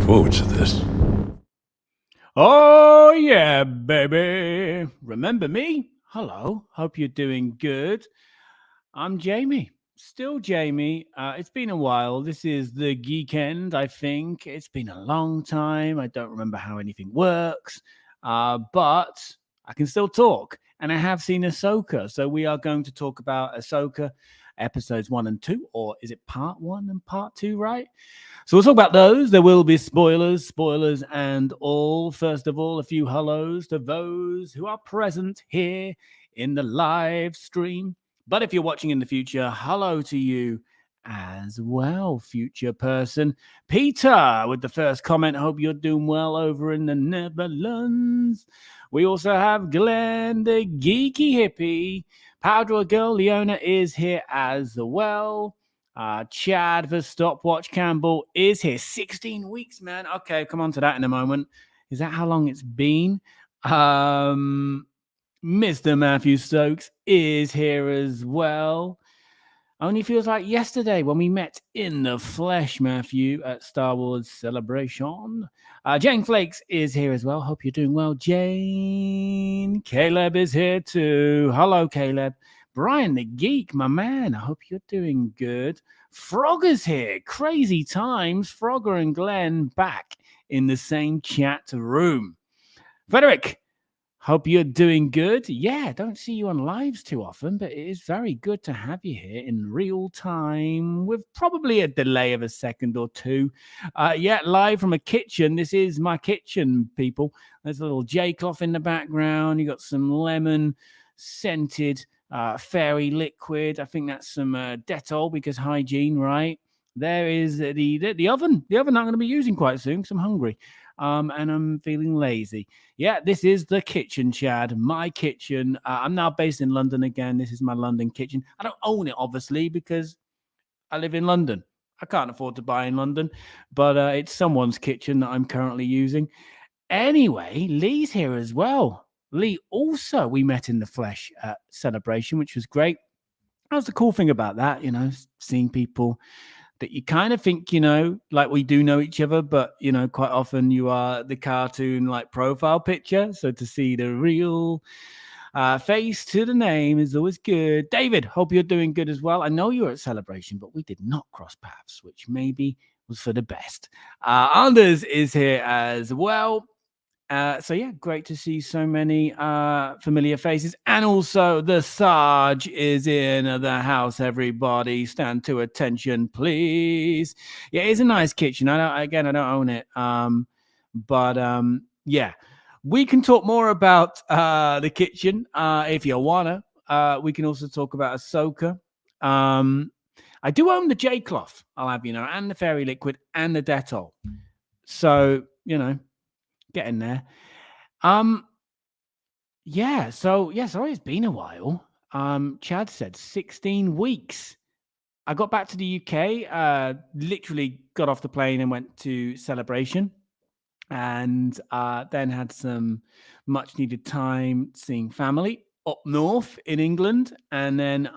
forward to this. Oh, yeah, baby. Remember me? Hello. Hope you're doing good. I'm Jamie. Still Jamie. It's been a while. This is the Geekend, I think. It's been a long time. I don't remember how anything works. But I can still talk. And I have seen Ahsoka. So we are going to talk about Ahsoka episodes 1 and 2. Or is it part 1 and part 2, right? So we'll talk about those. There will be spoilers, and all. First of all, a few hellos to those who are present here in the live stream. But if you're watching in the future, hello to you as well, future person. Peter with the first comment. Hope you're doing well over in the Netherlands. We also have Glenn, the geeky hippie. Powder Girl Leona is here as well. Chad, the stopwatch Campbell, is here. 16 weeks, man. Okay, come on to that in a moment. Is that how long it's been? Mr. Matthew Stokes is here as well. Only feels like yesterday when we met in the flesh, Matthew, at Star Wars Celebration. Jane Flakes is here as well. Hope you're doing well, Jane. Caleb is here too. Hello, Caleb. Brian the Geek, my man. I hope you're doing good. Frogger's here. Crazy times. Frogger and Glenn back in the same chat room. Frederick, hope you're doing good. Yeah, don't see you on lives too often, but it is very good to have you here in real time with probably a delay of a second or two. Yeah, live from a kitchen. This is my kitchen, people. There's a little J cloth in the background. You got some lemon scented fairy liquid. I think that's some Dettol because hygiene, right? There is the oven. The oven I'm going to be using quite soon because I'm hungry. And I'm feeling lazy. Yeah, this is the kitchen, Chad. My kitchen. I'm now based in London again. This is my London kitchen. I don't own it, obviously, because I live in London. I can't afford to buy in London, but it's someone's kitchen that I'm currently using. Anyway, Lee's here as well. Lee also, we met in the flesh at Celebration, which was great. That was the cool thing about that, seeing people that you kind of think, like we do know each other, but, quite often you are the cartoon like profile picture. So to see the real face to the name is always good. David, hope you're doing good as well. I know you were at Celebration, but we did not cross paths, which maybe was for the best. Anders is here as well. So yeah, great to see so many familiar faces, and also the Sarge is in the house. Everybody, stand to attention, please. Yeah, it's a nice kitchen. I don't own it, but yeah, we can talk more about the kitchen if you wanna. We can also talk about Ahsoka. I do own the J cloth. I'll have and the fairy liquid and the Dettol. So getting there. Yeah, sorry it's been a while. Chad said 16 weeks. I got back to the UK, literally got off the plane and went to Celebration, and then had some much needed time seeing family up north in England, and then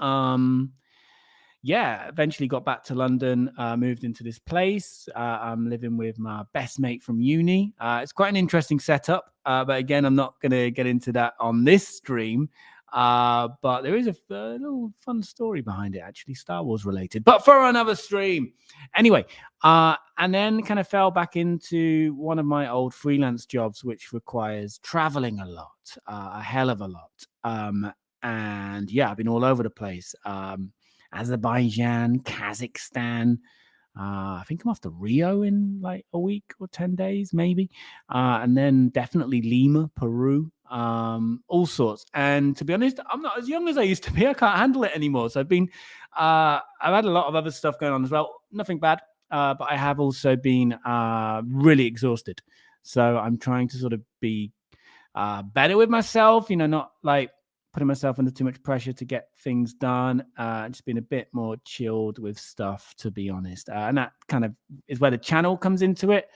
eventually got back to London, moved into this place. I'm living with my best mate from uni. It's quite an interesting setup, but again, I'm not going to get into that on this stream. But there is a little fun story behind it, actually, Star Wars related, but for another stream. Anyway, and then kind of fell back into one of my old freelance jobs, which requires traveling a lot, a hell of a lot. And yeah, I've been all over the place. Azerbaijan, Kazakhstan. I think I'm off to Rio in like a week or 10 days, maybe. And then definitely Lima, Peru, all sorts. And to be honest, I'm not as young as I used to be. I can't handle it anymore. So I've had a lot of other stuff going on as well. Nothing bad. But I have also been really exhausted. So I'm trying to sort of be better with myself, not like putting myself under too much pressure to get things done. Just being a bit more chilled with stuff, to be honest. And that kind of is where the channel comes into it.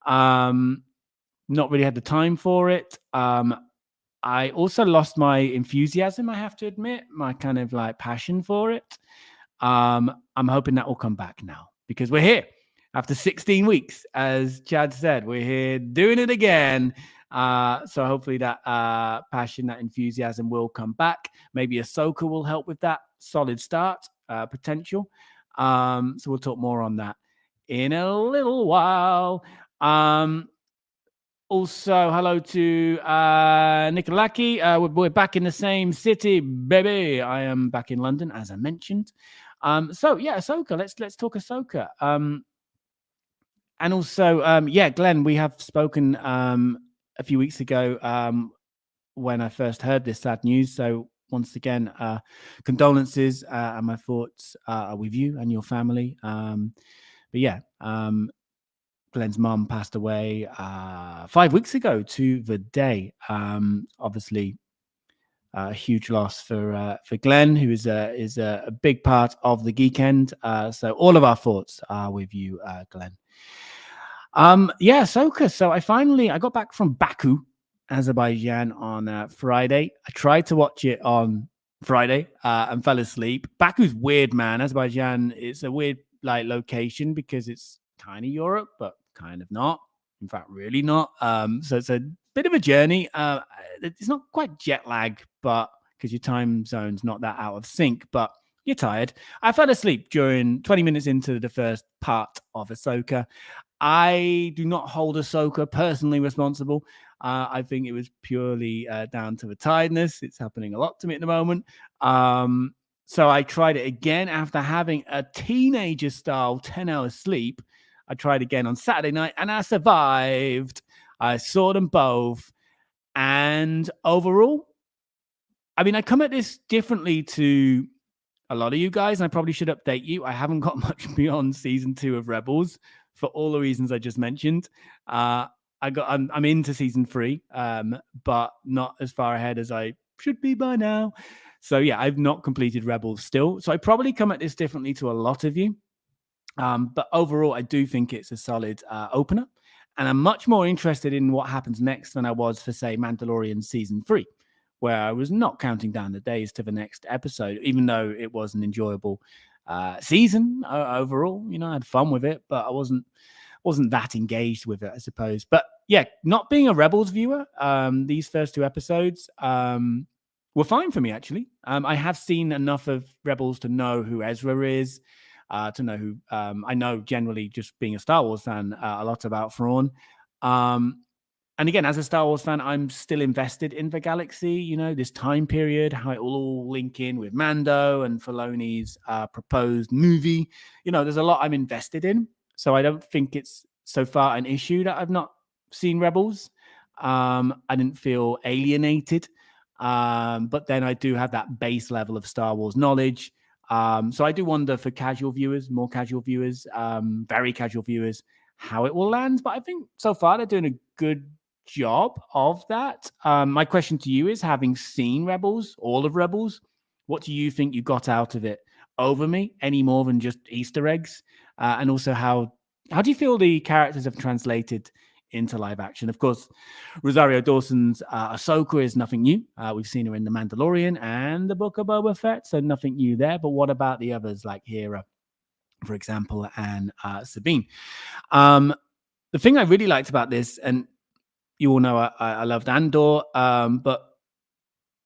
Not really had the time for it. I also lost my enthusiasm, I have to admit, my kind of like passion for it. I'm hoping that will come back now because we're here. after 16 weeks, as Chad said, we're here doing it again. So hopefully that passion, that enthusiasm will come back. Maybe Ahsoka will help with that solid start potential. So we'll talk more on that in a little while. Also, hello to Nikolaki. We're back in the same city, baby. I am back in London, as I mentioned. So yeah, Ahsoka. Let's talk Ahsoka. And also, yeah, Glenn, we have spoken a few weeks ago when I first heard this sad news. So once again, condolences and my thoughts are with you and your family. But yeah, Glenn's mum passed away 5 weeks ago to the day. Obviously, a huge loss for Glenn, who is a big part of the Geekend. So all of our thoughts are with you, Glenn. Yeah, Ahsoka. So I got back from Baku, Azerbaijan on Friday. I tried to watch it on Friday and fell asleep. Baku's weird, man. Azerbaijan, it's a weird like location because it's kind of Europe, but kind of not. In fact, really not. So it's a bit of a journey. It's not quite jet lag, but because your time zone's not that out of sync, but you're tired. I fell asleep during 20 minutes into the first part of Ahsoka. I do not hold Ahsoka personally responsible. I think it was purely down to the tiredness. It's happening a lot to me at the moment. So I tried it again after having a teenager style 10 hours sleep. I tried again on Saturday night and I survived. I saw them both. And overall, I mean, I come at this differently to a lot of you guys, and I probably should update you. I haven't got much beyond season 2 of Rebels for all the reasons I just mentioned. I'm into season 3, but not as far ahead as I should be by now. So yeah, I've not completed Rebels still. So I probably come at this differently to a lot of you. But overall, I do think it's a solid opener. And I'm much more interested in what happens next than I was for, say, Mandalorian season 3, where I was not counting down the days to the next episode, even though it was an enjoyable season overall. You know, I had fun with it, but I wasn't that engaged with it, I suppose. But yeah, not being a Rebels viewer, these first 2 episodes were fine for me, actually. I have seen enough of Rebels to know who Ezra is, to know who I know generally, just being a Star Wars fan, a lot about Thrawn. And again, as a Star Wars fan, I'm still invested in the galaxy, you know, this time period, how it will all link in with Mando and Filoni's proposed movie. You know, there's a lot I'm invested in. So I don't think it's so far an issue that I've not seen Rebels. I didn't feel alienated. But then I do have that base level of Star Wars knowledge. So I do wonder for casual viewers, more casual viewers, very casual viewers, how it will land. But I think so far they're doing a good job of that. My question to you is, having seen Rebels, all of Rebels, what do you think you got out of it over me, any more than just Easter eggs? And also, how do you feel the characters have translated into live action? Of course, Rosario Dawson's Ahsoka is nothing new. We've seen her in The Mandalorian and the Book of Boba Fett, so nothing new there. But what about the others like Hera, for example, and Sabine? The thing I really liked about this, and you all know I loved Andor, but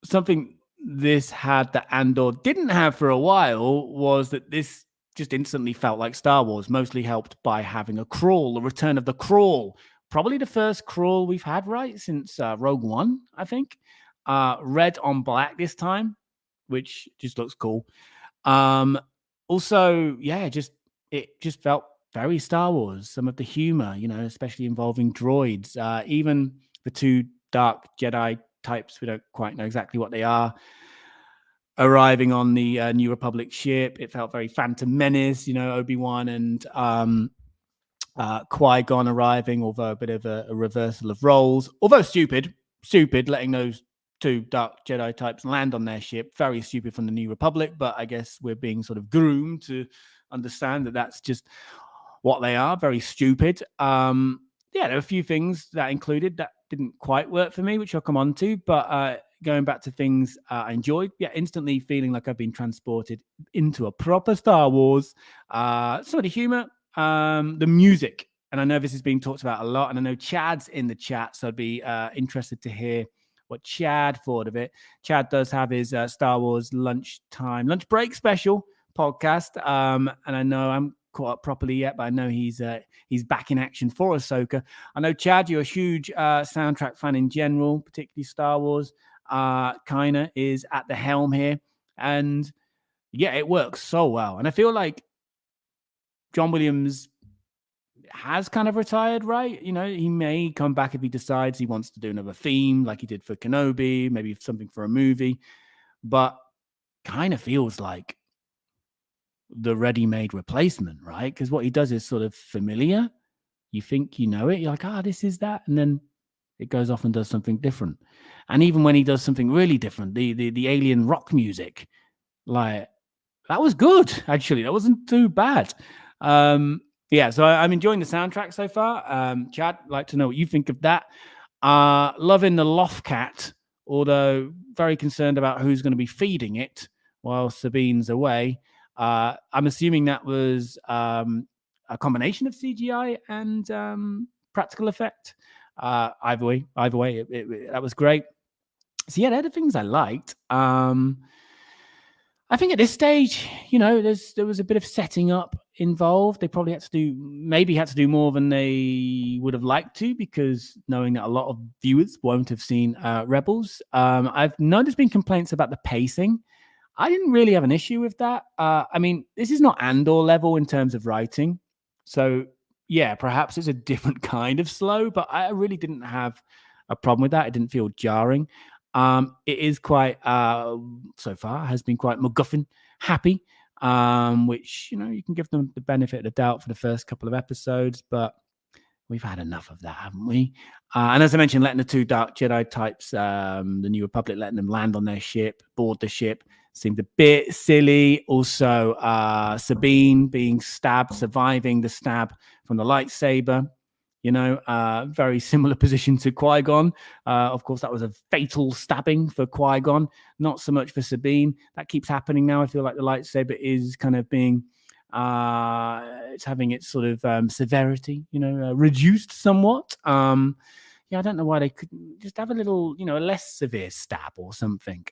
something this had that Andor didn't have for a while was that this just instantly felt like Star Wars, mostly helped by having a crawl, the return of the crawl. Probably the first crawl we've had, right, since Rogue One, I think. Red on black this time, which just looks cool. Also, yeah, it just felt very Star Wars. Some of the humor, you know, especially involving droids, even the 2 dark Jedi types, we don't quite know exactly what they are, arriving on the New Republic ship. It felt very Phantom Menace, you know, Obi-Wan and Qui-Gon arriving, although a bit of a reversal of roles. Although stupid, letting those 2 dark Jedi types land on their ship. Very stupid from the New Republic, but I guess we're being sort of groomed to understand that that's just what they are. Very stupid. Yeah, there are a few things that included that didn't quite work for me, which I'll come on to. But going back to things I enjoyed, yeah, instantly feeling like I've been transported into a proper Star Wars. Some of the humor, the music. And I know this is being talked about a lot, and I know Chad's in the chat, so I'd be interested to hear what Chad thought of it. Chad does have his Star Wars lunch break special podcast, and I know I'm caught up properly yet, but I know he's back in action for Ahsoka. I know, Chad, you're a huge soundtrack fan in general, particularly Star Wars. Kiner is at the helm here, and yeah, it works so well. And I feel like John Williams has kind of retired, right? You know, he may come back if he decides he wants to do another theme like he did for Kenobi, maybe something for a movie, but kind of feels like the ready-made replacement, right? Because what he does is sort of familiar. You think you know it. You're like, this is that. And then it goes off and does something different. And even when he does something really different, the alien rock music, like, that was good, actually. That wasn't too bad. Yeah, so I'm enjoying the soundtrack so far. Chad, like to know what you think of that. Loving the Loft Cat, although very concerned about who's going to be feeding it while Sabine's away. I'm assuming that was a combination of CGI and practical effect. Either way, that was great. So yeah, they're the things I liked. I think at this stage, you know, there was a bit of setting up involved. They probably had to do more than they would have liked to, because knowing that a lot of viewers won't have seen Rebels. I've known there's been complaints about the pacing. I didn't really have an issue with that. I mean, this is not Andor level in terms of writing. So yeah, perhaps it's a different kind of slow, but I really didn't have a problem with that. It didn't feel jarring. It is quite, so far, has been quite MacGuffin happy, which, you know, you can give them the benefit of the doubt for the first couple of episodes, but we've had enough of that, haven't we? And as I mentioned, letting the two Dark Jedi types, the New Republic, letting them land on their ship, board the ship, seemed a bit silly. Also, Sabine being stabbed, surviving the stab from the lightsaber. You know, very similar position to Qui-Gon. Of course, that was a fatal stabbing for Qui-Gon, not so much for Sabine. That keeps happening now. I feel like the lightsaber is kind of being, it's having its sort of severity, you know, reduced somewhat. Yeah, I don't know why they couldn't just have a little, you know, a less severe stab or something.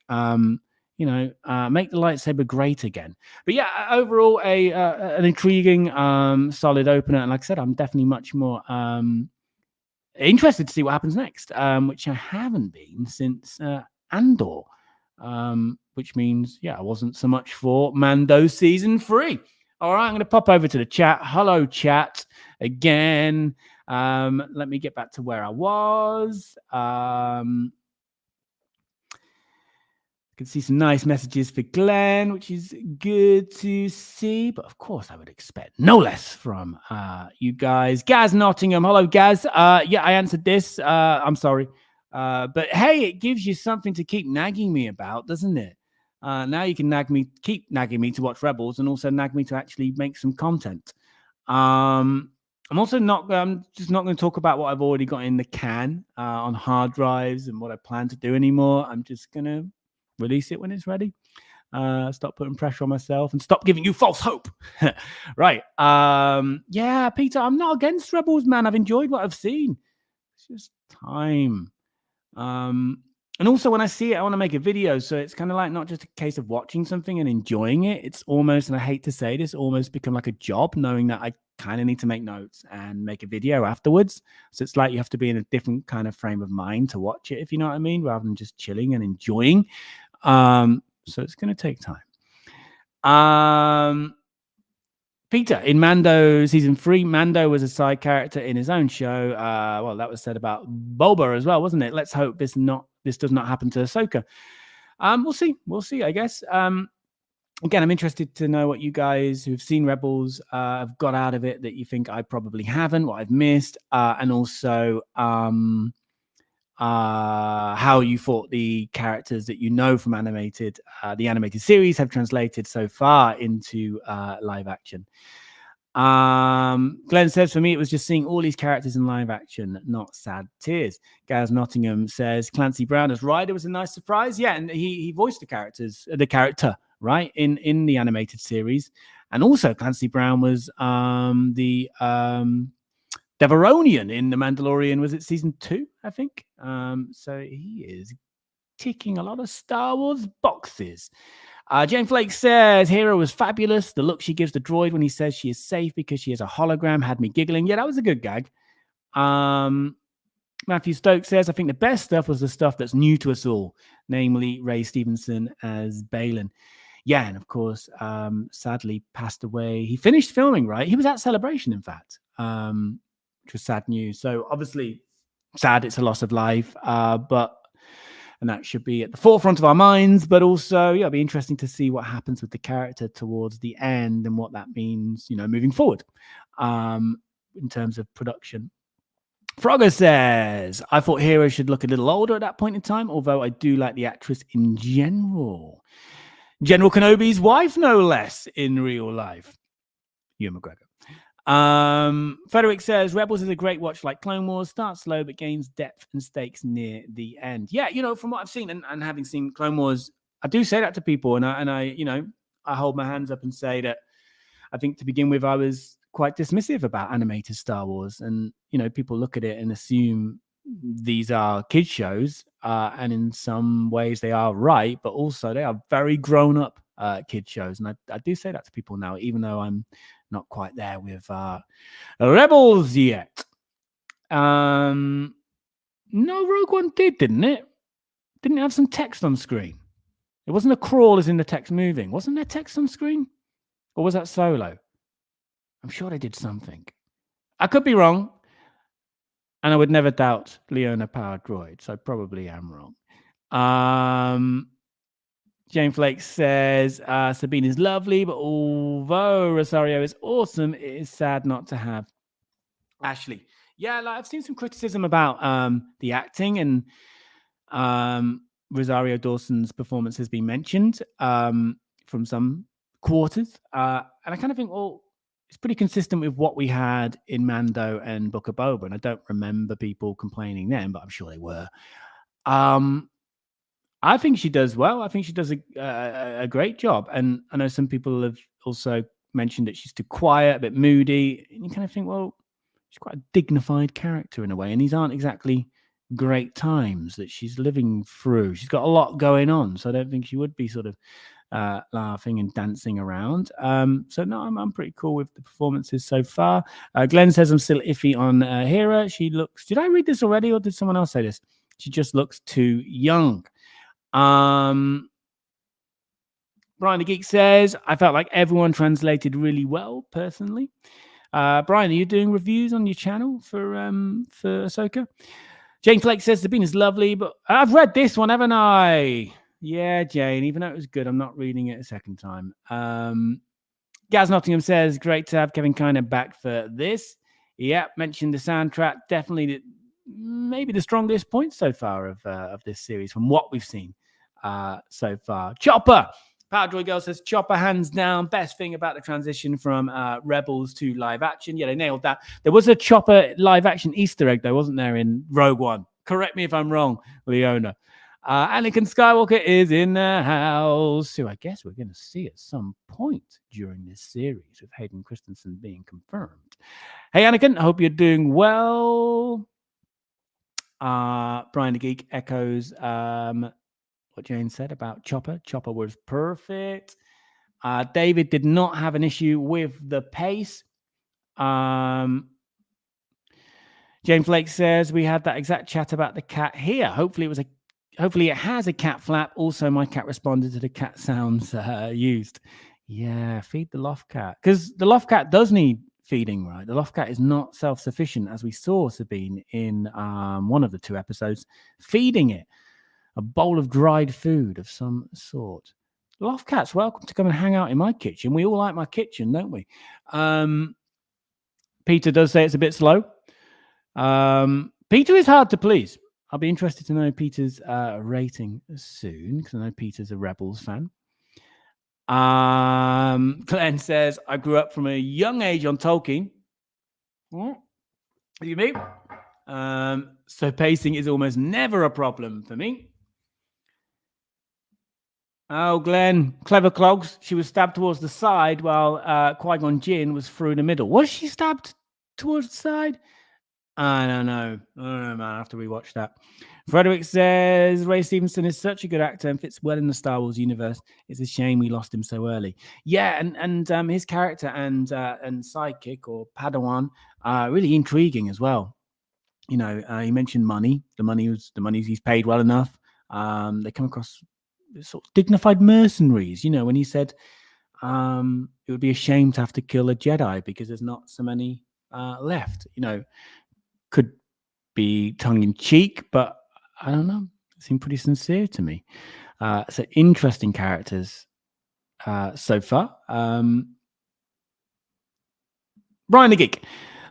You know, make the lightsaber great again. But yeah, overall, an intriguing, solid opener. And like I said, I'm definitely much more interested to see what happens next, which I haven't been since Andor, which means, yeah, I wasn't so much for Mando season 3. All right, I'm going to pop over to the chat. Hello, chat, again. Let me get back to where I was. I can see some nice messages for Glenn, which is good to see. But of course, I would expect no less from you guys. Gaz Nottingham. Hello, Gaz. Yeah, I answered this. I'm sorry. But hey, it gives you something to keep nagging me about, doesn't it? Now you can keep nagging me to watch Rebels, and also nag me to actually make some content. I'm also just not going to talk about what I've already got in the can on hard drives and what I plan to do anymore. I'm just going to release it when it's ready. Stop putting pressure on myself and stop giving you false hope. Right. Yeah, Peter, I'm not against Rebels, man. I've enjoyed what I've seen. It's just time. And also when I see it, I want to make a video. So it's kind of like not just a case of watching something and enjoying it. It's almost, and I hate to say this, almost become like a job, knowing that I kind of need to make notes and make a video afterwards. So it's like you have to be in a different kind of frame of mind to watch it, if you know what I mean, rather than just chilling and enjoying. So it's going to take time. Peter, in Mando season 3, Mando was a side character in his own show. Well, that was said about Boba as well, wasn't it? Let's hope this does not happen to Ahsoka. We'll see, I guess. Again, I'm interested to know what you guys who've seen Rebels have got out of it that you think I probably haven't, what I've missed, and also how you thought the characters that you know from the animated series have translated so far into live action. Glenn says, for me, it was just seeing all these characters in live action, not sad tears. Gaz Nottingham says, Clancy Brown as Ryder was a nice surprise. Yeah, and he voiced the character, right, in the animated series. And also, Clancy Brown was the Devaronian in The Mandalorian. Was it season 2, I think? So he is ticking a lot of Star Wars boxes. Jane Flake says, Hera was fabulous. The look she gives the droid when he says she is safe because she has a hologram had me giggling. Yeah, that was a good gag. Matthew Stokes says, I think the best stuff was the stuff that's new to us all, namely Ray Stevenson as Balin. Yeah, and of course, sadly passed away. He finished filming, right? He was at Celebration, in fact, which was sad news. So obviously, sad, it's a loss of life, and that should be at the forefront of our minds. But also, yeah, it'll be interesting to see what happens with the character towards the end and what that means, moving forward in terms of production. Frogger says, I thought Hera should look a little older at that point in time, although I do like the actress in general. General Kenobi's wife, no less, in real life. Ewan McGregor. Frederick says, Rebels is a great watch like Clone Wars. Starts slow, but gains depth and stakes near the end. Yeah, from what I've seen and having seen Clone Wars, I do say that to people. And I hold my hands up and say that I think to begin with, I was quite dismissive about animated Star Wars. And, people look at it and assume these are kids shows. And in some ways they are right, but also they are very grown up kid shows. And I do say that to people now, even though I'm not quite there with Rebels yet. No, Rogue One didn't it? Didn't it have some text on screen? It wasn't a crawl as in the text moving. Wasn't there text on screen? Or was that Solo? I'm sure they did something. I could be wrong. And I would never doubt Leona Power Droid, so I probably am wrong. Jane Flake says, Sabine is lovely, but although Rosario is awesome, it is sad not to have Ashley. Yeah, I've seen some criticism about the acting, and Rosario Dawson's performance has been mentioned from some quarters. And I kind of think, well, it's pretty consistent with what we had in Mando and Book of Boba. And I don't remember people complaining then, but I'm sure they were. I think she does well. I think she does a great job. And I know some people have also mentioned that she's too quiet, a bit moody. And you kind of think, well, she's quite a dignified character in a way. And these aren't exactly great times that she's living through. She's got a lot going on. So I don't think she would be sort of laughing and dancing around. So no, I'm pretty cool with the performances so far. Glenn says I'm still iffy on Hera. She looks, did I read this already or did someone else say this? She just looks too young. Brian the Geek says, I felt like everyone translated really well, personally. Brian, are you doing reviews on your channel for Ahsoka? Jane Flake says, Sabine is lovely, but I've read this one, haven't I? Yeah, Jane, even though it was good, I'm not reading it a second time. Gaz Nottingham says, great to have Kevin Kiner back for this. Yeah, mentioned the soundtrack. Definitely maybe the strongest point so far of this series from what we've seen so far. Chopper! Power Droid Girl says, Chopper, hands down, best thing about the transition from Rebels to live action. Yeah, they nailed that. There was a Chopper live action Easter egg, though, wasn't there, in Rogue One? Correct me if I'm wrong, Leona. Anakin Skywalker is in the house, who I guess we're going to see at some point during this series, with Hayden Christensen being confirmed. Hey, Anakin, I hope you're doing well. Brian the Geek echoes what Jane said about Chopper. Chopper was perfect. David did not have an issue with the pace. Jane Flake says we had that exact chat about the cat here. Hopefully it has a cat flap. Also, my cat responded to the cat sounds used. Yeah, feed the loft cat, because the loft cat does need feeding, right? The loft cat is not self-sufficient, as we saw Sabine in one of the 2 episodes, feeding it a bowl of dried food of some sort. Loft cat's welcome to come and hang out in my kitchen. We all like my kitchen, don't we? Peter does say it's a bit slow. Peter is hard to please. I'll be interested to know Peter's rating soon, because I know Peter's a Rebels fan. Glenn says, I grew up from a young age on Tolkien. You mean? So pacing is almost never a problem for me. Oh, Glenn, clever clogs. She was stabbed towards the side while Qui-Gon Jinn was through the middle. Was she stabbed towards the side? I don't know. I don't know, man. I have to rewatch that. Frederick says Ray Stevenson is such a good actor and fits well in the Star Wars universe. It's a shame we lost him so early. Yeah, and his character and sidekick or Padawan are really intriguing as well. You know, he mentioned money. The money he's paid well enough. They come across sort of dignified mercenaries. You know, when he said it would be a shame to have to kill a Jedi because there's not so many left. You know, could be tongue in cheek, but I don't know. It seemed pretty sincere to me. So interesting characters so far. Brian the Geek.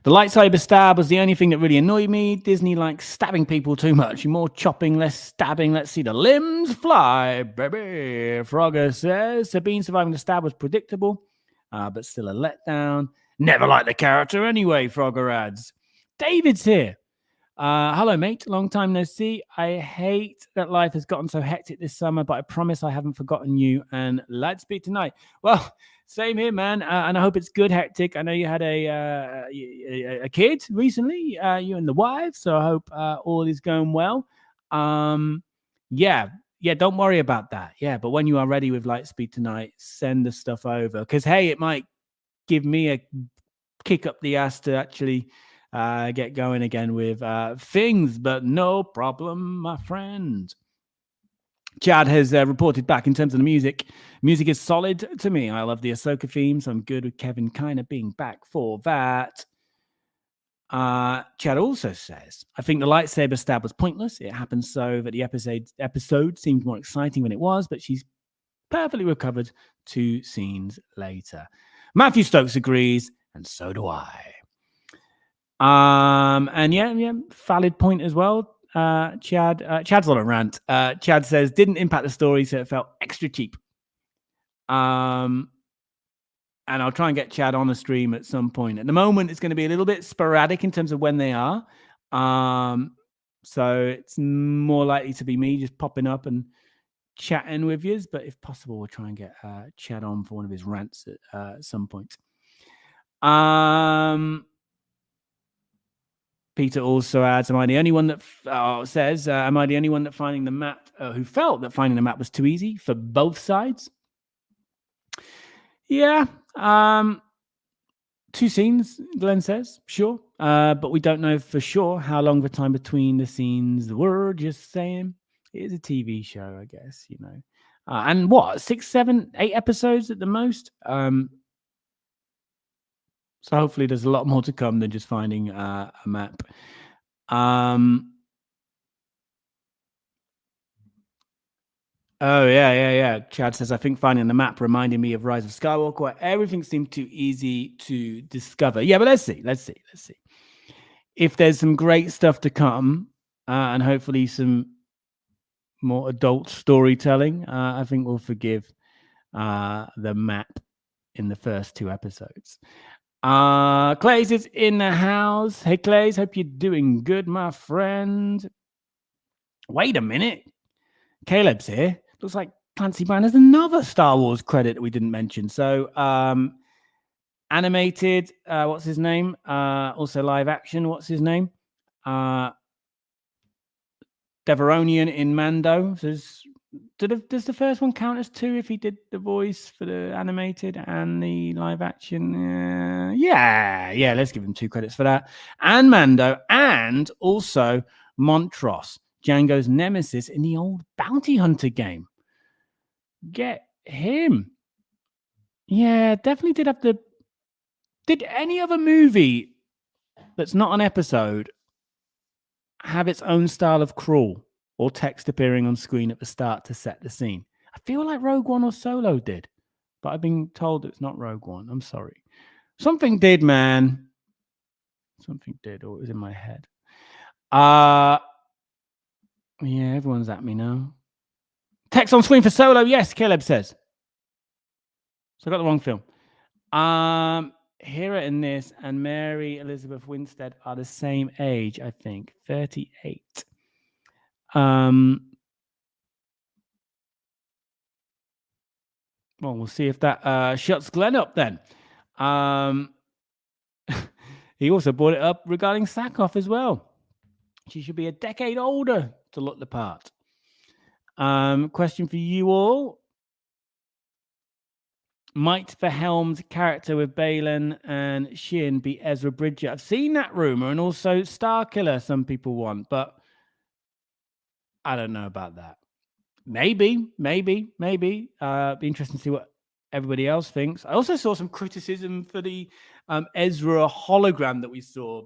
The lightsaber stab was the only thing that really annoyed me. Disney likes stabbing people too much. More chopping, less stabbing. Let's see the limbs fly, baby. Frogger says Sabine surviving the stab was predictable, but still a letdown. Never liked the character anyway, Frogger adds. David's here. Hello, mate. Long time no see. I hate that life has gotten so hectic this summer, but I promise I haven't forgotten you. And let's speak tonight. Well, same here, man. And I hope it's good hectic. I know you had a kid recently, you and the wife. So I hope all is going well. Yeah, don't worry about that. Yeah, but when you are ready with Lightspeed tonight, send the stuff over because hey, it might give me a kick up the ass to actually get going again with things, but no problem, my friend. Chad has reported back in terms of the music. Music is solid to me. I love the Ahsoka theme, so I'm good with Kevin kind of being back for that. Chad also says, I think the lightsaber stab was pointless. It happened so that the episode seemed more exciting than it was, but she's perfectly recovered 2 scenes later. Matthew Stokes agrees, and so do I. And yeah, valid point as well. Chad's on a rant. Chad says didn't impact the story, so it felt extra cheap. And I'll try and get Chad on a stream at some point. At the moment, it's going to be a little bit sporadic in terms of when they are. So it's more likely to be me just popping up and chatting with you. But if possible, we'll try and get Chad on for one of his rants at some point. Peter also adds, "Am I the only one that says? Am I the only one that finding the map who felt that finding the map was too easy for both sides?" Yeah, 2 scenes. Glenn says, sure, but we don't know for sure how long the time between the scenes were. Just saying, it is a TV show, I guess. You know, and what 6, 7, 8 episodes at the most. So hopefully there's a lot more to come than just finding a map. Oh, yeah. Chad says, I think finding the map reminded me of Rise of Skywalker, where everything seemed too easy to discover. Yeah, but let's see. If there's some great stuff to come, and hopefully some more adult storytelling, I think we'll forgive the map in the first 2 episodes. Clays is in the house. Hey, Clays, hope you're doing good, my friend. Wait a minute. Caleb's here. Looks like Clancy Brown has another Star Wars credit that we didn't mention. So, animated, what's his name? Also live action, what's his name? Deveronian in Mando. Does the first one count as 2 if he did the voice for the animated and the live action? Yeah. Let's give him 2 credits for that. And Mando, and also Montrose, Django's nemesis in the old Bounty Hunter game. Get him. Yeah, definitely did have the. Did any other movie that's not an episode have its own style of crawl or text appearing on screen at the start to set the scene? I feel like Rogue One or Solo did, but I've been told it's not Rogue One. I'm sorry. Something did, man. Something did, or it was in my head. Yeah, everyone's at me now. Text on screen for Solo. Yes, Caleb says. So I got the wrong film. Hera in this and Mary Elizabeth Winstead are the same age, I think, 38. Well, we'll see if that shuts Glenn up then. He also brought it up regarding Sackhoff as well. She should be a decade older to look the part. Question for you all. Might Verhelm's character with Balin and Shin be Ezra Bridger? I've seen that rumor, and also Starkiller some people want, but I don't know about that. Maybe. Be interesting to see what everybody else thinks. I also saw some criticism for the Ezra hologram that we saw.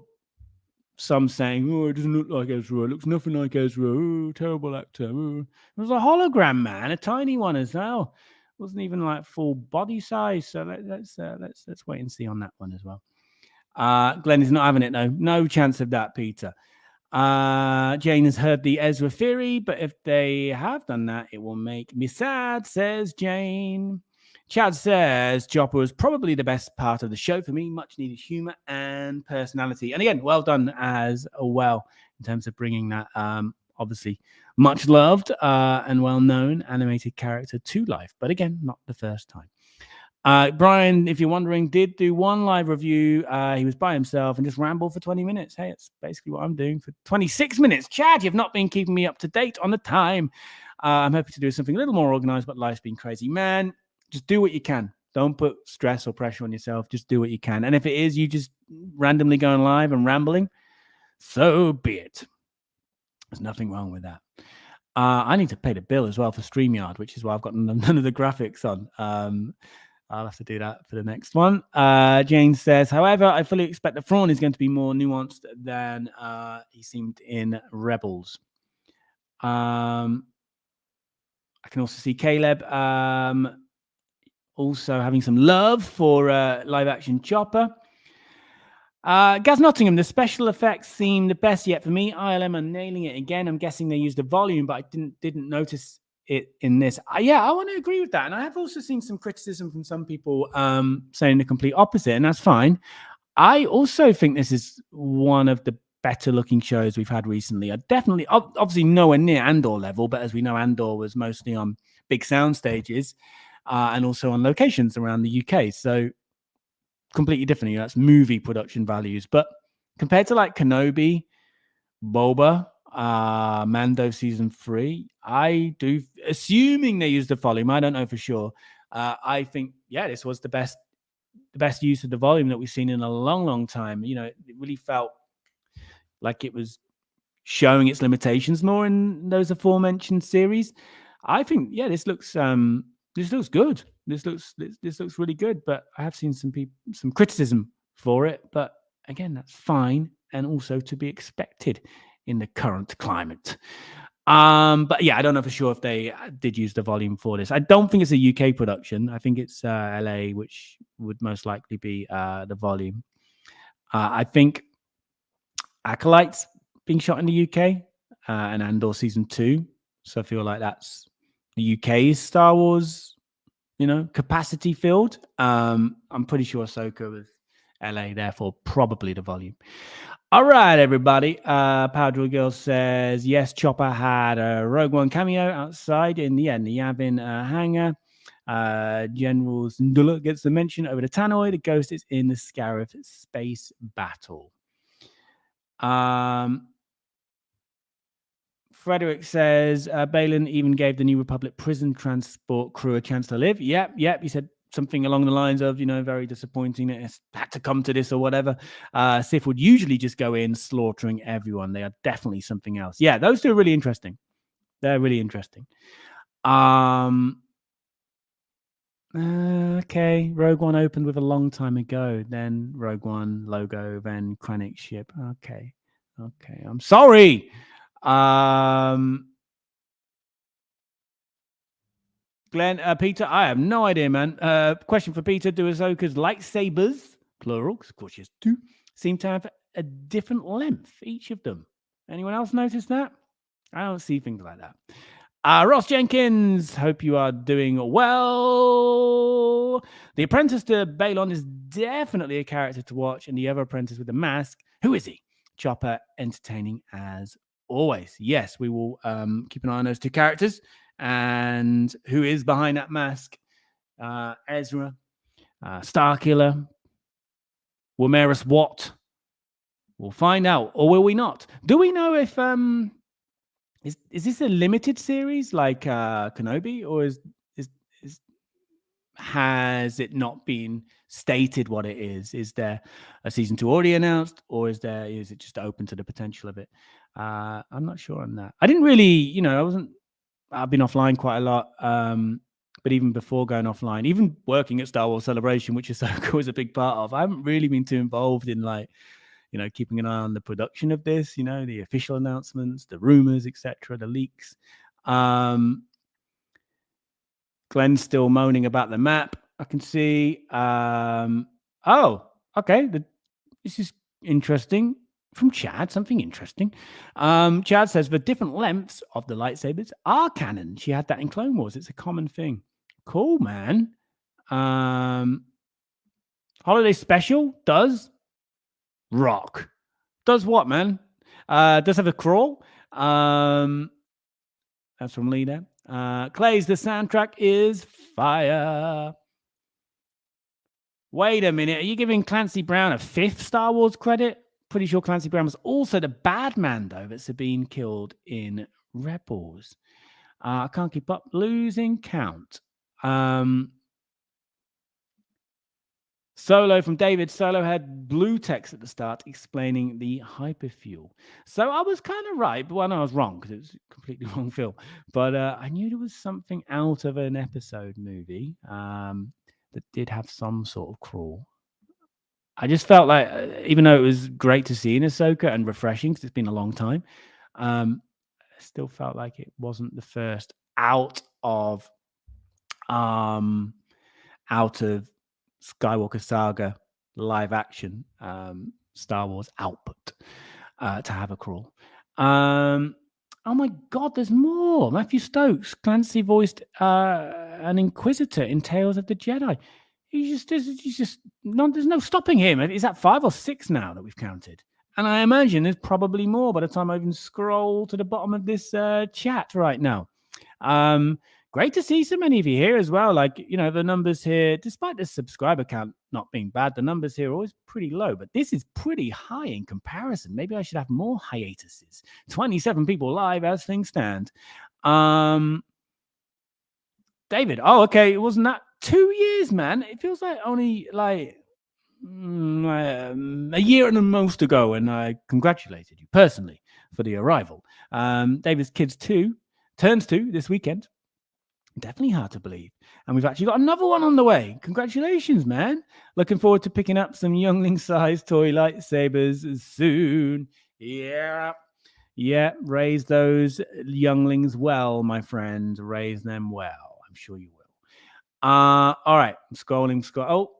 Some saying, "Oh, it doesn't look like Ezra. It looks nothing like Ezra. Oh, terrible actor." Oh. It was a hologram, man, a tiny one as well. It wasn't even like full body size. So let's wait and see on that one as well. Glenn is not having it though. No chance of that, Peter. Jane has heard the Ezra theory, but if they have done that, it will make me sad, says Jane. Chad says Chopper was probably the best part of the show for me. Much needed humor and personality. And again, well done as well in terms of bringing that obviously much loved and well known animated character to life. But again, not the first time. Brian, if you're wondering, did do one live review. He was by himself and just rambled for 20 minutes. Hey, it's basically what I'm doing for 26 minutes. Chad, you've not been keeping me up to date on the time. I'm hoping to do something a little more organized, but life's been crazy. Man, just do what you can. Don't put stress or pressure on yourself. Just do what you can. And if it is you just randomly going live and rambling, so be it. There's nothing wrong with that. I need to pay the bill as well for StreamYard, which is why I've got none of the graphics on. I'll have to do that for the next one. Jane says, however, I fully expect that Thrawn is going to be more nuanced than he seemed in Rebels. I can also see Caleb also having some love for live action Chopper. Gaz Nottingham, the special effects seem the best yet for me. ILM are nailing it again. I'm guessing they used the volume, but I didn't notice it in this. Yeah, I want to agree with that. And I have also seen some criticism from some people saying the complete opposite, and that's fine. I also think this is one of the better looking shows we've had recently. I definitely, obviously nowhere near Andor level, but as we know, Andor was mostly on big sound stages and also on locations around the UK. So completely different. That's movie production values. But compared to like Kenobi, Boba, Mando season 3, I do, assuming they use the volume, I don't know for sure. I think, yeah, this was the best use of the volume that we've seen in a long time. You know, it really felt like it was showing its limitations more in those aforementioned series. I think, yeah, this looks good. This looks really good. But I have seen some criticism for it. But again, that's fine and also to be expected in the current climate. But yeah, I don't know for sure if they did use the volume for this. I don't think it's a UK production. I think it's LA, which would most likely be the volume. I think Acolyte's being shot in the UK and Andor season 2. So I feel like that's the UK's Star Wars, capacity filled. I'm pretty sure Ahsoka was LA, therefore probably the volume. All right, everybody. Power Drill Girl says, yes, Chopper had a Rogue One cameo outside in the Yavin hangar. General Syndulla gets the mention over the Tannoy. The Ghost is in the Scarif space battle. Frederick says, Balin even gave the New Republic prison transport crew a chance to live. Yep. He said something along the lines of, very disappointing that it's had to come to this or whatever. Sith would usually just go in slaughtering everyone. They are definitely something else. Yeah, those two are really interesting. They're really interesting. Okay, Rogue One opened with a long time ago. Then Rogue One logo, then Krennic ship. Okay, I'm sorry. Glenn, Peter, I have no idea, man. Question for Peter: do Ahsoka's lightsabers, plural, because of course she has two, seem to have a different length, each of them? Anyone else notice that? I don't see things like that. Ross Jenkins, hope you are doing well. The apprentice to Balon is definitely a character to watch, and the other apprentice with the mask, who is he? Chopper, entertaining as always. Yes, we will keep an eye on those two characters. And who is behind that mask? Ezra, Starkiller, Womaris Watt. We'll find out, or will we not? Do we know if is this a limited series like Kenobi, or is has it not been stated what it is? Is there a season 2 already announced, or is it just open to the potential of it? I'm not sure on that. I didn't really, I've been offline quite a lot. But even before going offline, even working at Star Wars Celebration, which Ahsoka was a big part of, I haven't really been too involved in keeping an eye on the production of this, the official announcements, the rumors, etc., the leaks. Glenn's still moaning about the map. I can see. Oh, okay. This is interesting. From Chad, something interesting. Chad says the different lengths of the lightsabers are canon. She had that in Clone Wars. It's a common thing. Cool, man. Holiday Special does rock. Does what, man? Does have a crawl. That's from Lee there. Clay's the soundtrack is fire. Wait a minute. Are you giving Clancy Brown a 5th Star Wars credit? Pretty sure Clancy Brown was also the bad Mando that Sabine killed in Rebels. I can't keep up. Losing count. Solo from David. Solo had blue text at the start explaining the hyperfuel. So I was kind of right, but I was wrong because it was a completely wrong film. But I knew there was something out of an episode movie that did have some sort of crawl. I just felt like, even though it was great to see in Ahsoka and refreshing because it's been a long time, I still felt like it wasn't the first out of Skywalker Saga live action Star Wars output to have a crawl. Oh my God, there's more. Matthew Stokes, Clancy voiced an Inquisitor in Tales of the Jedi. There's no stopping him. Is that 5 or 6 now that we've counted? And I imagine there's probably more by the time I even scroll to the bottom of this chat right now. Great to see so many of you here as well. The numbers here, despite the subscriber count not being bad, the numbers here are always pretty low, but this is pretty high in comparison. Maybe I should have more hiatuses. 27 people live as things stand. David, okay, it wasn't that 2 years, man. It feels like only a year and a most ago, and I congratulated you personally for the arrival. David's kids turns 2 this weekend. Definitely hard to believe. And we've actually got another one on the way. Congratulations, man. Looking forward to picking up some youngling-sized toy lightsabers soon. Yeah. Raise those younglings well, my friend. Raise them well. I'm sure you will. All right. I'm scrolling. Oh,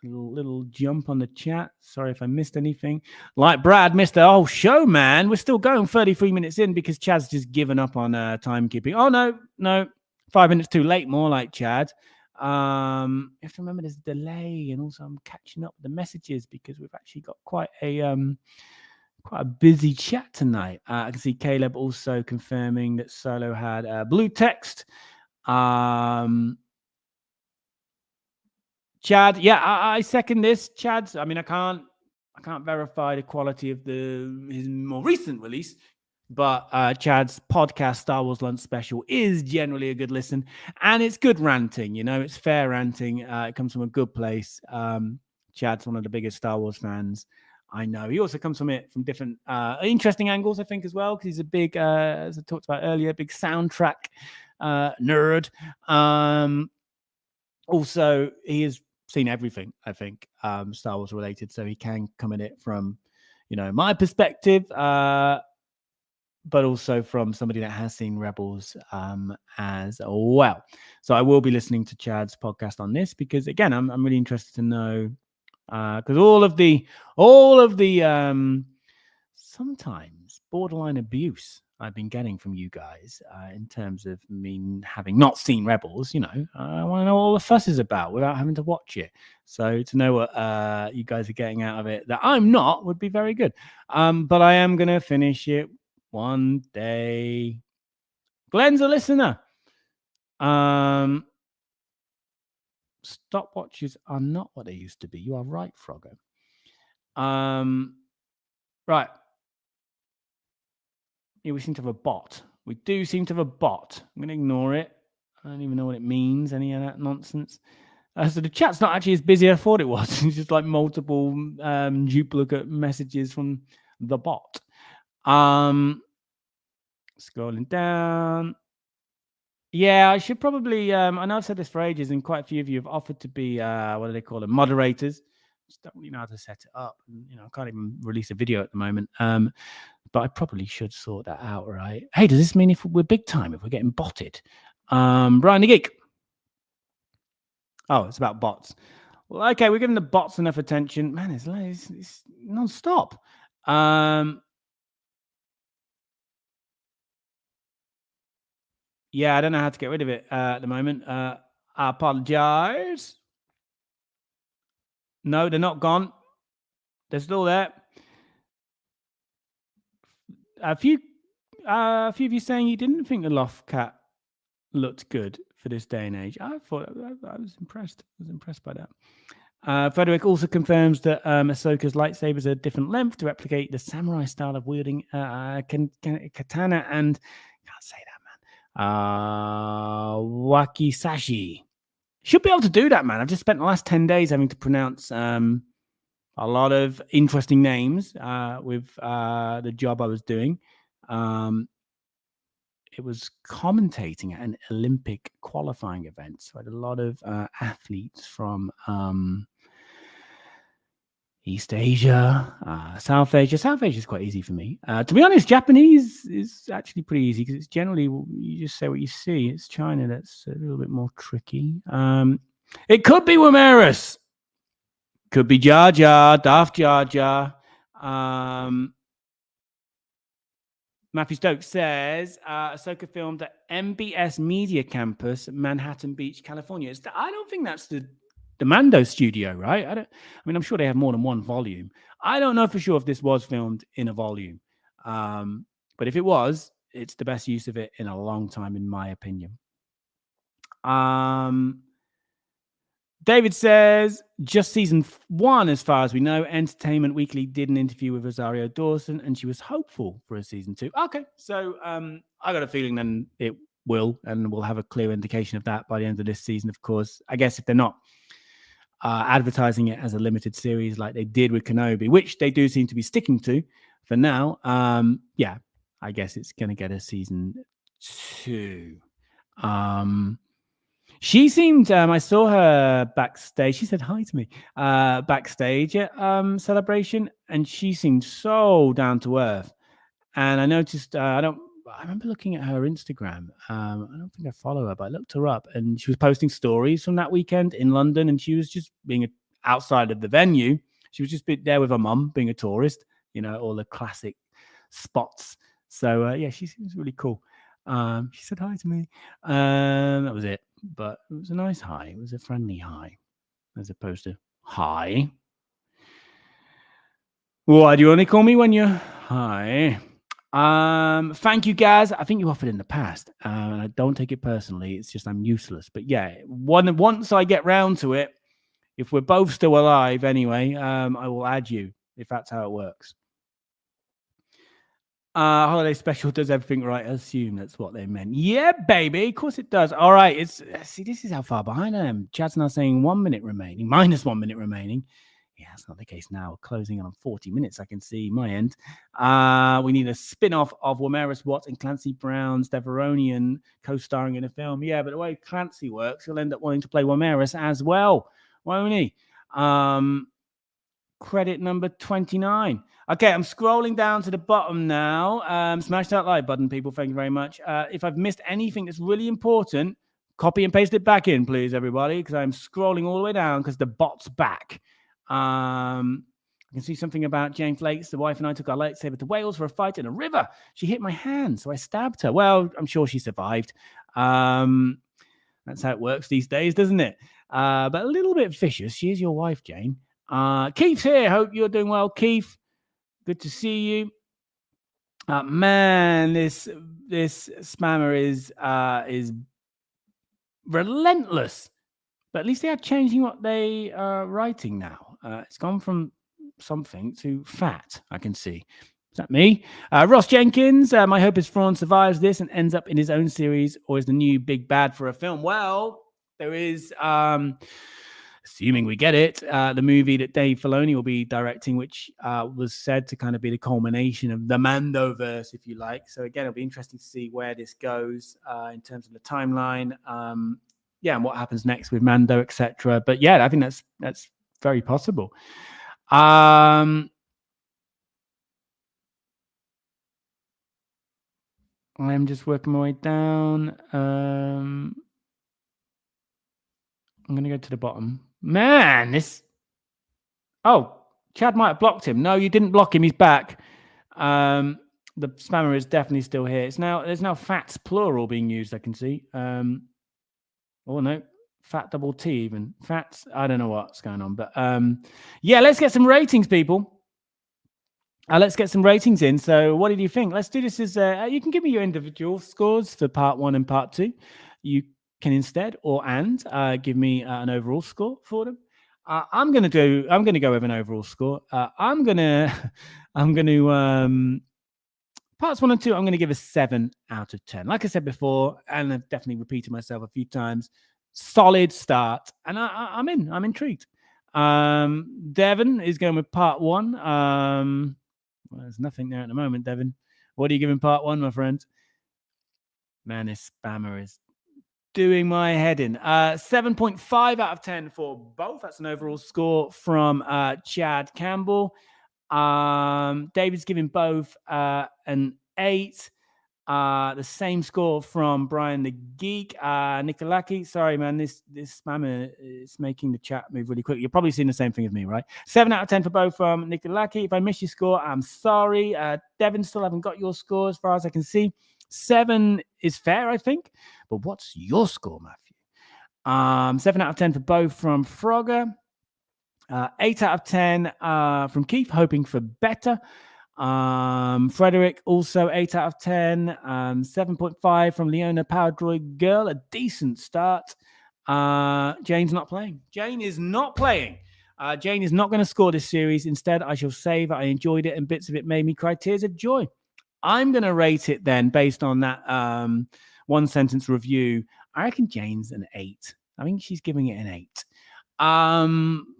little jump on the chat. Sorry if I missed anything. Like Brad missed the whole show, man. We're still going 33 minutes in because Chad's just given up on timekeeping. Oh, no. 5 minutes too late, more like Chad. You have to remember there's a delay, and also I'm catching up with the messages because we've actually got quite a busy chat tonight. I can see Caleb also confirming that Solo had blue text. Chad, yeah, I second this. Chad's, I can't verify the quality of his more recent release, but Chad's podcast, Star Wars Lunch Special, is generally a good listen, and it's good ranting. It's fair ranting. It comes from a good place. Chad's one of the biggest Star Wars fans I know. He also comes from different interesting angles, I think, as well, because he's a big, as I talked about earlier, big soundtrack nerd. Also, he has seen everything, I think, Star Wars related, so he can come at it from, my perspective, but also from somebody that has seen Rebels as well. So I will be listening to Chad's podcast on this because, again, I'm really interested to know, because all of the sometimes borderline abuse I've been getting from you guys in terms of me having not seen Rebels, I want to know what all the fuss is about without having to watch it. So to know what you guys are getting out of it that I'm not would be very good. But I am going to finish it one day. Glenn's a listener. Stopwatches are not what they used to be. You are right, Frogger. Right. Yeah, we seem to have a bot. We do seem to have a bot. I'm going to ignore it. I don't even know what it means, any of that nonsense. So the chat's not actually as busy as I thought it was. It's just like multiple duplicate messages from the bot. Scrolling down. Yeah, I should probably. I know I've said this for ages, and quite a few of you have offered to be what do they call them? Moderators. Just don't really know how to set it up. And, I can't even release a video at the moment. But I probably should sort that out, right? Hey, does this mean if we're big time, if we're getting botted? Brian the Geek. Oh, it's about bots. Well, okay, we're giving the bots enough attention. Man, it's non-stop. Yeah, I don't know how to get rid of it at the moment. I apologize. No, they're not gone. They're still there. A few of you saying you didn't think the Loft Cat looked good for this day and age. I thought I was impressed. I was impressed by that. Frederick also confirms that Ahsoka's lightsabers are different length to replicate the samurai style of wielding katana and can't say that, man. Wakizashi. Should be able to do that, man. I've just spent the last 10 days having to pronounce a lot of interesting names with the job I was doing. It was commentating at an Olympic qualifying event. So I had a lot of athletes from East Asia, South Asia. South Asia is quite easy for me. To be honest, Japanese is actually pretty easy because it's generally, you just say what you see. It's China that's a little bit more tricky. It could be Womeris. Could be Jar Jar, Darth Jar Jar. Matthew Stokes says Ahsoka filmed at MBS Media Campus, Manhattan Beach, California. I don't think that's the Mando studio, right? I mean, I'm sure they have more than one volume. I don't know for sure if this was filmed in a volume, but if it was, it's the best use of it in a long time, in my opinion. David says, just season 1, as far as we know. Entertainment Weekly did an interview with Rosario Dawson, and she was hopeful for a season 2. Okay, so I got a feeling then it will, and we'll have a clear indication of that by the end of this season, of course. I guess if they're not advertising it as a limited series like they did with Kenobi, which they do seem to be sticking to for now, yeah, I guess it's going to get a season 2. She seemed, I saw her backstage. She said hi to me backstage at Celebration, and she seemed so down to earth. And I noticed, I remember looking at her Instagram. I don't think I follow her, but I looked her up, and she was posting stories from that weekend in London, and she was just being outside of the venue. She was just there with her mum, being a tourist, all the classic spots. So, yeah, she seems really cool. She said hi to me. That was it. But it was a nice hi. It was a friendly hi, as opposed to hi. Why do you only call me when you're hi? Thank you, guys. I think you offered in the past, and I don't take it personally. It's just I'm useless. But yeah, once I get round to it, if we're both still alive anyway, I will add you if that's how it works. Holiday special does everything right. I assume that's what they meant. Yeah, baby. Of course it does. All right. See, this is how far behind I am. Chad's now saying 1 minute remaining, minus 1 minute remaining. Yeah, that's not the case now. Closing on 40 minutes, I can see my end. We need a spin-off of Womeris Watt and Clancy Brown's Deveronian co-starring in a film. Yeah, but the way Clancy works, he'll end up wanting to play Womeris as well, won't he? Credit number 29. Okay, I'm scrolling down to the bottom now. Smash that like button, people. Thank you very much. If I've missed anything that's really important, copy and paste it back in, please, everybody, because I'm scrolling all the way down because the bot's back. I can see something about Jane Flakes. The wife and I took our lightsaber to Wales for a fight in a river. She hit my hand, so I stabbed her. Well, I'm sure she survived. That's how it works these days, doesn't it? But a little bit vicious. She is your wife, Jane. Keith's here. Hope you're doing well, Keith. Good to see you. Man, this spammer is relentless. But at least they are changing what they are writing now. It's gone from something to fat, I can see. Is that me? Ross Jenkins, my hope is Thrawn survives this and ends up in his own series or is the new big bad for a film. Well, there is, assuming we get it, the movie that Dave Filoni will be directing, which was said to kind of be the culmination of the Mandoverse, if you like. So again, it'll be interesting to see where this goes in terms of the timeline. Yeah, and what happens next with Mando, etc. But yeah, I think that's very possible. I'm just working my way down. I'm gonna go to the bottom. Man, this. Oh, Chad might have blocked him. No, you didn't block him. He's back. The spammer is definitely still here. There's now fats plural being used. I can see. Oh no, fat double T even fats. I don't know what's going on, but yeah, let's get some ratings, people. Let's get some ratings in. So, what did you think? Let's do this as you can give me your individual scores for part 1 and part 2. You can instead give me an overall score for them. I'm gonna go with an overall score. I'm gonna parts 1 and 2. I'm gonna give a 7 out of 10. Like I said before, and I've definitely repeated myself a few times. Solid start, and I'm intrigued. Devon is going with part 1. Well, there's nothing there at the moment, Devon. What are you giving part 1, my friend? Man, this spammer is doing my head in. 7.5 out of 10 for both. That's an overall score from Chad Campbell. David's giving both an 8. The same score from Brian the Geek. Nikolaki, sorry, man, this spammer is making the chat move really quick. You're probably seeing the same thing as me, right? 7 out of 10 for both from Nikolaki. If I missed your score, I'm sorry. Devin, still haven't got your score as far as I can see. 7 is fair, I think. But what's your score, Matthew? 7 out of 10 for both from Frogger. 8 out of 10 from Keith, hoping for better. Frederick, also 8 out of 10. 7.5 from Leona Power Droid Girl, a decent start. Jane's not playing. Jane is not playing. Jane is not going to score this series. Instead, I shall say that I enjoyed it and bits of it made me cry tears of joy. I'm going to rate it then based on that one sentence review. I reckon Jane's an 8. I think she's giving it an 8.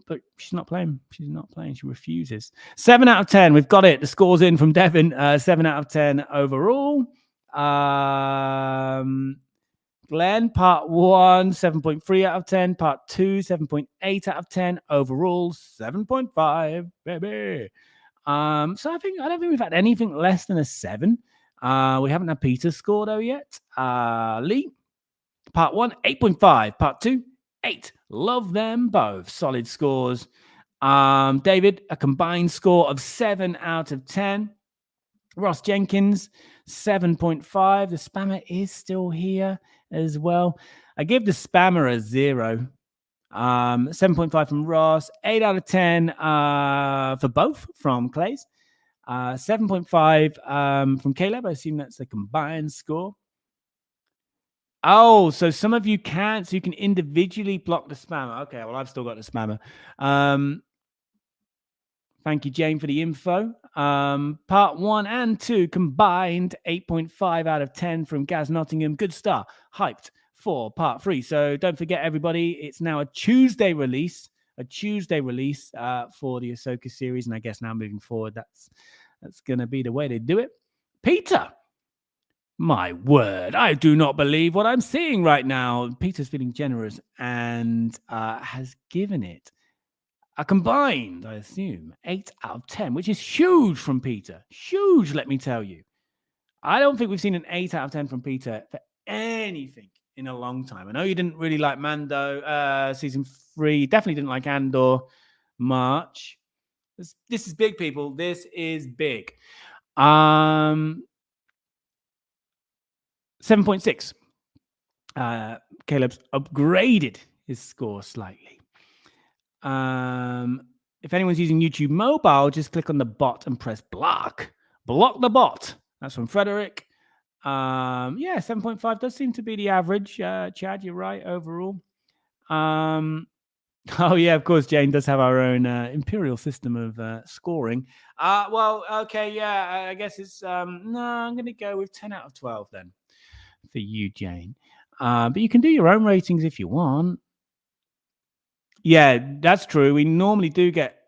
But she's not playing. She's not playing. She refuses. 7 out of 10. We've got it. The score's in from Devin. 7 out of 10 overall. Glenn, part 1, 7.3 out of 10. Part 2, 7.8 out of 10. Overall, 7.5, baby. So I don't think we've had anything less than a 7. We haven't had Peter's score though yet. Lee, part 1, 8.5. Part 2, 8. Love them both. Solid scores. David, a combined score of 7 out of 10. Ross Jenkins, 7.5. The spammer is still here as well. I give the spammer a 0. 7.5 from Ross. 8 out of 10 for both from Clays. 7.5 from Caleb. I assume that's a combined score. Oh, so some of you can't, so you can individually block the spammer. Okay, well, I've still got the spammer. Thank you, Jane, for the info. Part 1 and 2 combined, 8.5 out of 10 from Gaz Nottingham. Good start. Hyped for part 3. So don't forget, everybody, it's now a Tuesday release. For the Ahsoka series. And I guess now moving forward, that's going to be the way they do it. Peter. My word, I do not believe what I'm seeing right now. Peter's feeling generous and has given it a combined, I assume, 8 out of 10, which is huge from Peter. Huge, let me tell you. I don't think we've seen an 8 out of 10 from Peter for anything in a long time. I know you didn't really like Mando season 3. Definitely didn't like Andor much. This is big, people. This is big. 7.6. Caleb's upgraded his score slightly. If anyone's using YouTube mobile, just click on the bot and press block. Block the bot. That's from Frederick. Yeah, 7.5 does seem to be the average. Chad, you're right overall. Oh yeah, of course. Jane does have our own imperial system of scoring. Well, okay, yeah. I guess it's no. I'm going to go with 10 out of 12 then for you, Jane. But you can do your own ratings if you want. Yeah, that's true. We normally do get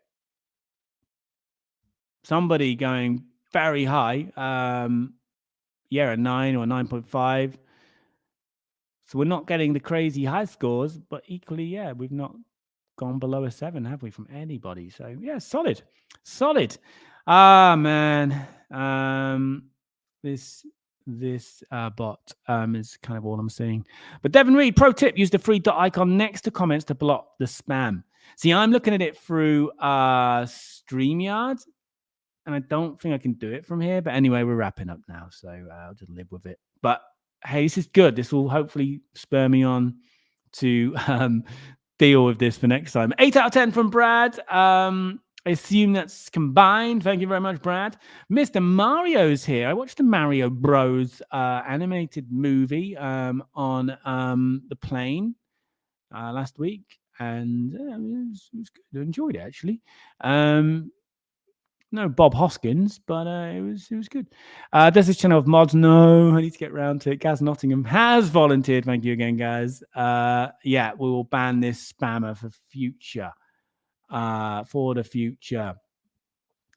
somebody going very high. Yeah, a 9 or a 9.5. So we're not getting the crazy high scores, but equally, yeah, we've not gone below a 7, have we, from anybody? So yeah, solid, solid. Ah man, this bot is kind of all I'm seeing. But Devin Reed, pro tip: use the free dot icon next to comments to block the spam. See, I'm looking at it through StreamYard, and I don't think I can do it from here. But anyway, we're wrapping up now, so I'll just live with it. But hey, this is good. This will hopefully spur me on to deal with this for next time. 8 out of 10 from Brad. I assume that's combined. Thank you very much, Brad. Mr. Mario's here. I watched the Mario Bros. Animated movie on the plane last week, and it was good. I enjoyed it actually. No Bob Hoskins, but it was good. Does this channel of mods? No, I need to get around to it. Gaz Nottingham has volunteered. Thank you again, guys. Yeah, we will ban this spammer for future. For the future.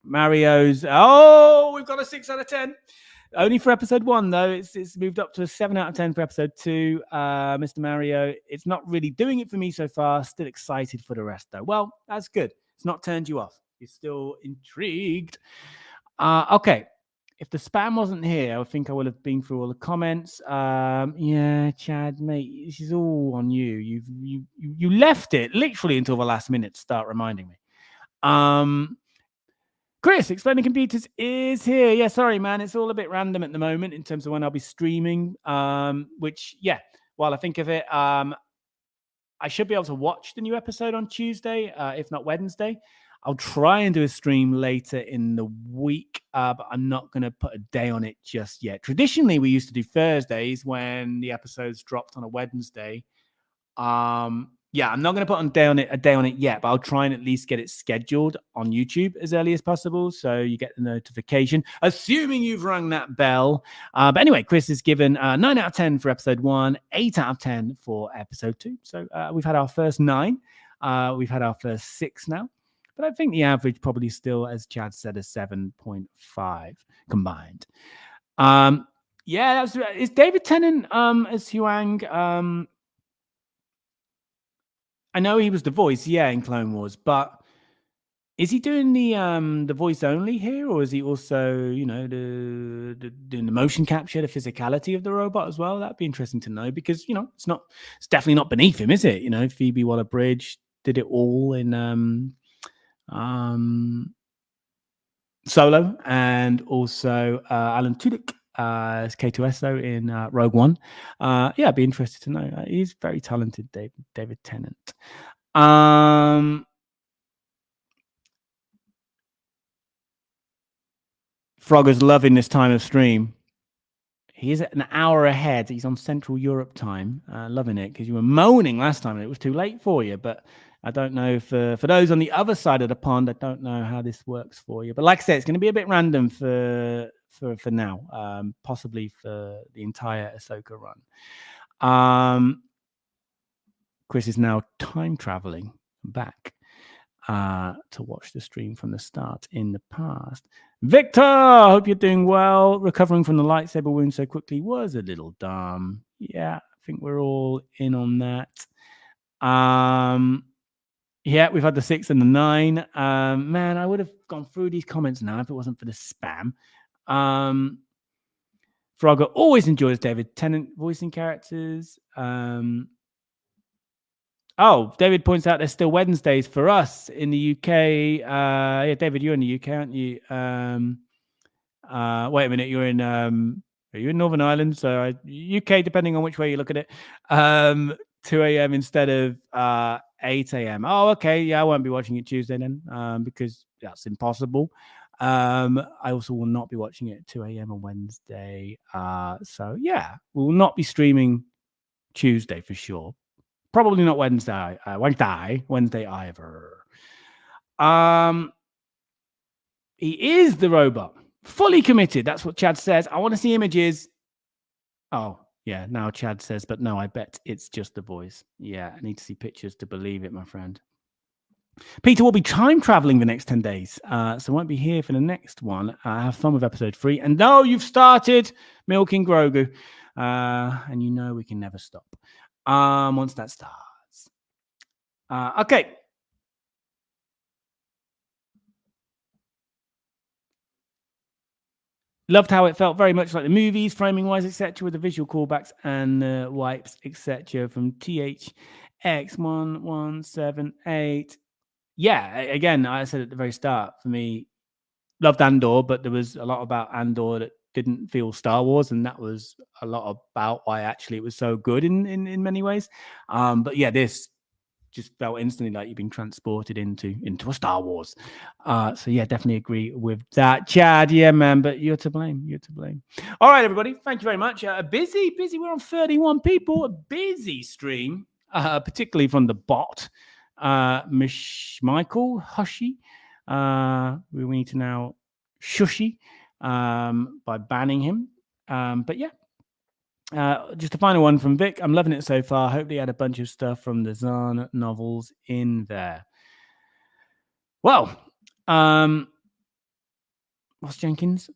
Mario's. Oh, we've got a 6 out of 10. Only for episode 1, though. It's moved up to a 7 out of 10 for episode 2. Mr. Mario, it's not really doing it for me so far. Still excited for the rest, though. Well, that's good. It's not turned you off. You're still intrigued. Okay. If the spam wasn't here, I think I would have been through all the comments. Yeah, Chad, mate, this is all on you. You left it literally until the last minute to start reminding me. Chris, Explaining Computers is here. Yeah, sorry, man. It's all a bit random at the moment in terms of when I'll be streaming. Which, yeah, while I think of it, I should be able to watch the new episode on Tuesday, if not Wednesday. I'll try and do a stream later in the week, but I'm not going to put a day on it just yet. Traditionally, we used to do Thursdays when the episodes dropped on a Wednesday. Yeah, I'm not going to put a day on it yet, but I'll try and at least get it scheduled on YouTube as early as possible, so you get the notification, assuming you've rung that bell. But anyway, Chris has given 9 out of 10 for episode 1, 8 out of 10 for episode 2. So we've had our first 9. We've had our first 6 now. But I think the average probably still, as Chad said, is 7.5 combined. Yeah, that's right. Is David Tennant as Huang? I know he was the voice, yeah, in Clone Wars, but is he doing the voice only here, or is he also, doing the motion capture, the physicality of the robot as well? That'd be interesting to know, because it's definitely not beneath him, is it? Phoebe Waller-Bridge did it all in Solo, and also Alan Tudyk as K2SO in Rogue One. Yeah, I'd be interested to know. He's very talented, David Tennant. Frogger's loving this time of stream. He is an hour ahead. He's on Central Europe time, loving it, because you were moaning last time and it was too late for you. But I don't know, for those on the other side of the pond, I don't know how this works for you. But like I said, it's going to be a bit random for now, possibly for the entire Ahsoka run. Chris is now time traveling back to watch the stream from the start in the past. Victor, hope you're doing well. Recovering from the lightsaber wound so quickly was a little dumb. Yeah, I think we're all in on that. Yeah, we've had the 6 and the 9. Man, I would have gone through these comments now if it wasn't for the spam. Frogger always enjoys David Tennant voicing characters. Oh, David points out there's still Wednesdays for us in the UK. Yeah, David, you're in the UK, aren't you? Wait a minute, you're in Northern Ireland? So UK, depending on which way you look at it, 2 a.m. instead of 8 a.m. Oh, okay. Yeah, I won't be watching it Tuesday then, because that's impossible. I also will not be watching it at 2 a.m. on Wednesday. So yeah, we will not be streaming Tuesday for sure. Probably not Wednesday. Wednesday either. He is the robot. Fully committed. That's what Chad says. I want to see images. Oh, yeah. Now Chad says, but no, I bet it's just the voice. Yeah, I need to see pictures to believe it, my friend. Peter will be time traveling the next 10 days, so won't be here for the next one. Have fun with episode 3. And no, you've started milking Grogu, and you know we can never stop once that starts. Okay. Loved how it felt very much like the movies, framing wise, etc., with the visual callbacks and wipes, etc., from THX1178. Yeah, again, I said at the very start, for me, loved Andor, but there was a lot about Andor that didn't feel Star Wars, and that was a lot about why actually it was so good in many ways. But yeah, this just felt instantly like you've been transported into a Star Wars. So yeah, definitely agree with that, Chad. Yeah, man, but you're to blame. You're to blame. All right, everybody, thank you very much. Busy. We're on 31 people. A busy stream, particularly from the bot, Michael Hushy. We need to now shushy by banning him. But yeah. Just a final one from Vic. I'm loving it so far. Hope they had a bunch of stuff from the Zahn novels in there. Well, Ross Jenkins.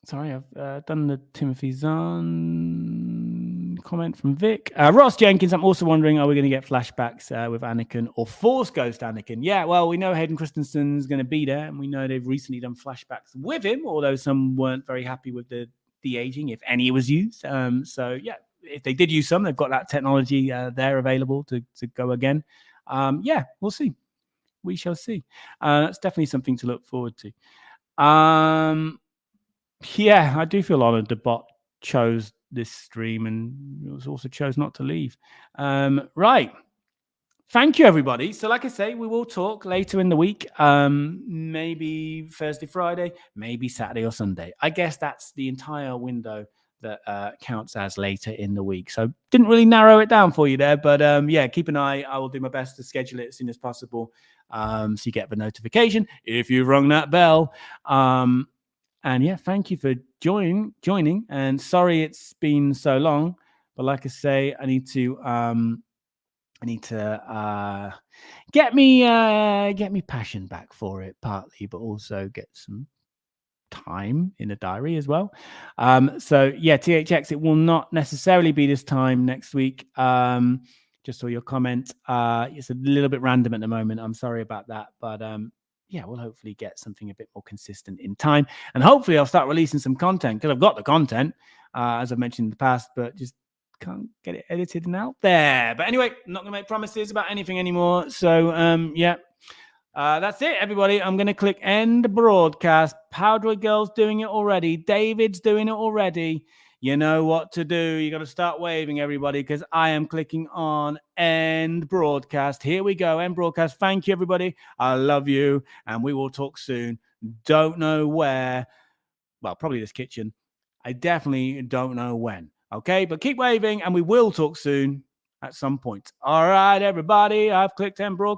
Sorry, I've done the Timothy Zahn comment from Vic. Ross Jenkins, I'm also wondering, are we going to get flashbacks with Anakin or Force Ghost Anakin? Yeah, well, we know Hayden Christensen's going to be there, and we know they've recently done flashbacks with him, although some weren't very happy with the de-aging, if any was used. So yeah, if they did use some, they've got that technology there available to go again. Yeah, we'll see. We shall see. That's definitely something to look forward to. Yeah, I do feel honored the bot chose this stream and also chose not to leave. Right. Thank you, everybody. So, like I say, we will talk later in the week. Maybe Thursday, Friday, maybe Saturday or Sunday. I guess that's the entire window that counts as later in the week. So, didn't really narrow it down for you there, but yeah, keep an eye. I will do my best to schedule it as soon as possible, so you get the notification if you've rung that bell. And yeah, thank you for joining. And sorry it's been so long, but like I say, I need to get me passion back for it, partly, but also get some time in the diary as well. So yeah, THX, it will not necessarily be this time next week. Just saw your comment. It's a little bit random at the moment. I'm sorry about that, but yeah, we'll hopefully get something a bit more consistent in time, and hopefully I'll start releasing some content, because I've got the content, as I've mentioned in the past, but just can't get it edited and out there. But anyway, I'm not gonna make promises about anything anymore. So yeah, that's it, everybody. I'm gonna click end broadcast. Powdery Girl's doing it already. David's doing it already. You know what to do. You got to start waving, everybody, because I am clicking on end broadcast. Here we go, end broadcast. Thank you, everybody. I love you, and we will talk soon. Don't know where. Well, probably this kitchen. I definitely don't know when. Okay, but keep waving, and we will talk soon at some point. All right, everybody. I've clicked end broadcast.